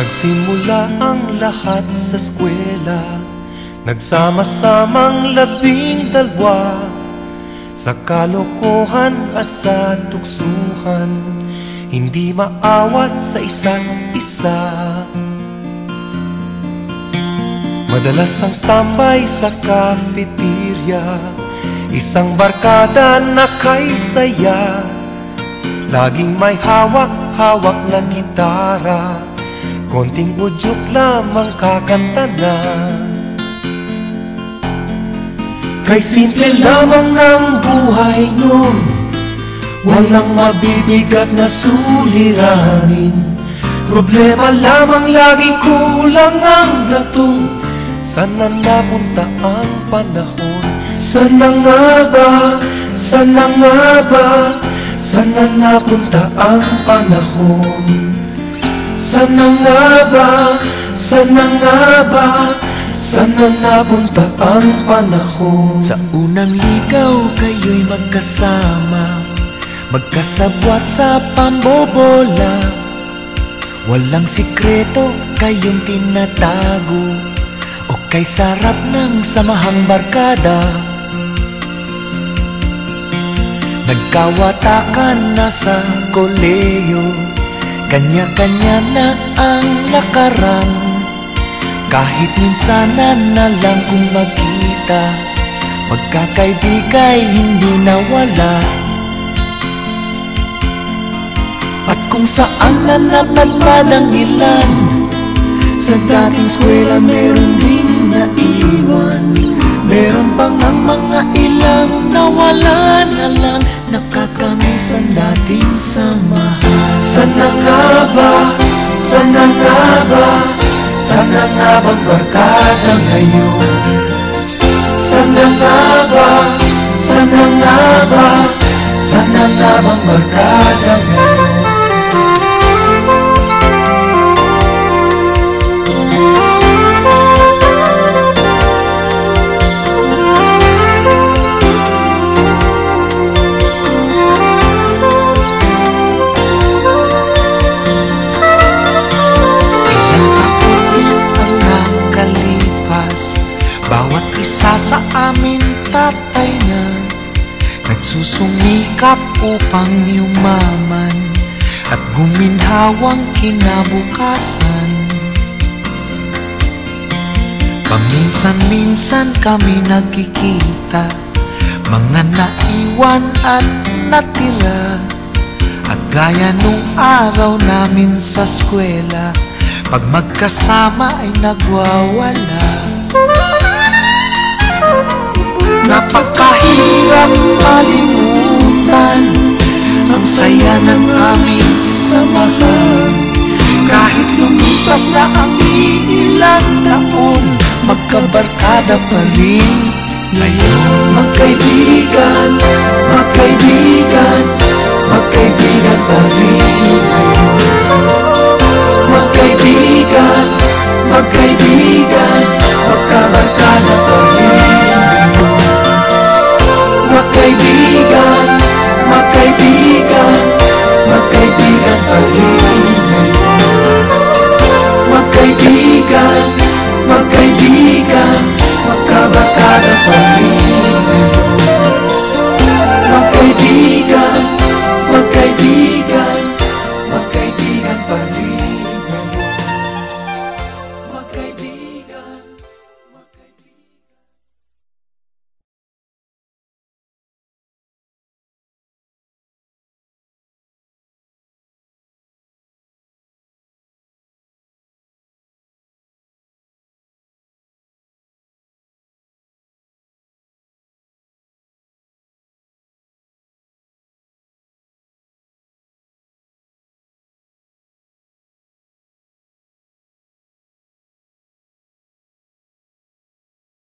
Nagsimula ang lahat sa eskwela, nagsama-samang 12 sa kalokohan at sa tuksuhan, hindi maawat sa isa't isa. Madalas ang standby sa cafeteria, isang barkada na kay saya, laging may hawak-hawak na gitara, konting udyok lamang kakanta na. Kay simple lamang ng buhay nun, walang mabibigat na suliranin. Problema lamang lagi, kulang ang gatong. Sana napunta ang panahon? Sana nga ba? Sana nga ba? Sana napunta ang panahon? Sana nga ba? Sana nga ba? Sana napunta ang panahon? Sa unang ligaw kayo'y magkasama, magkasabwat sa pambobola. Walang sikreto kayong tinatago, o kay sarap ng samahang barkada. Nagkawatakan na sa koleyo, kanya-kanya na ang lakaran. Kahit minsanan na lang kung magkita, magkakaibigay hindi nawala. At kung saan na napadpad ang ilan, sa dating eskwela meron ding naiwan. Meron pang ang mga ilang nawala na lang, nakakamiss ang dating samahan. Sana nga ba? Sana nga ba? Sana nga bang barkada ngayon? Sana nga ba? Sana nga ba? Sana nga bang barkada ngayon? Bawat isa sa amin tatay na, nagsusumikap upang yumaman at guminhawang kinabukasan. Paminsan-minsan kami nagkikita, mga naiwan at natira. At gaya nung araw namin sa eskwela, pag magkasama ay nagwawala. Napakahirap malimutan ang saya ng aming samahan. Kahit lumipas na ang ilang taon, magkabarkada pa rin ngayon. Magkaibigan, magkaibigan,